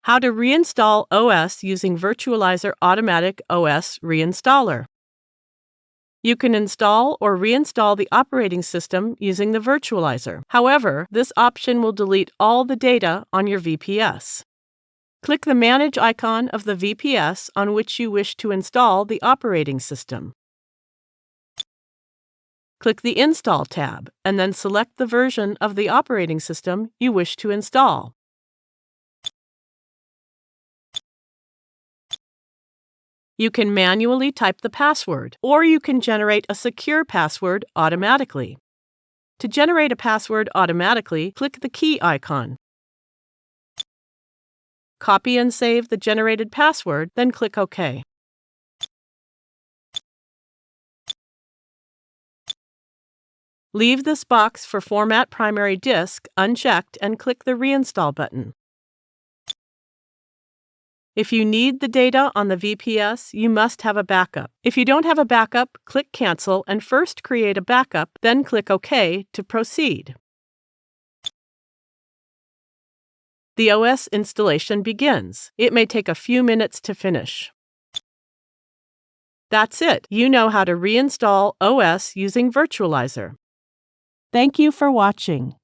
How to reinstall OS using Virtualizor Automatic OS Reinstaller. You can install or reinstall the operating system using the Virtualizor. However, this option will delete all the data on your VPS. Click the Manage icon of the VPS on which you wish to install the operating system. Click the Install tab and then select the version of the operating system you wish to install. You can manually type the password, or you can generate a secure password automatically. To generate a password automatically, click the key icon. Copy and save the generated password, then click OK. Leave this box for Format Primary Disk unchecked and click the Reinstall button. If you need the data on the VPS, you must have a backup. If you don't have a backup, click Cancel and first create a backup, then click OK to proceed. The OS installation begins. It may take a few minutes to finish. That's it. You know how to reinstall OS using Virtualizor. Thank you for watching.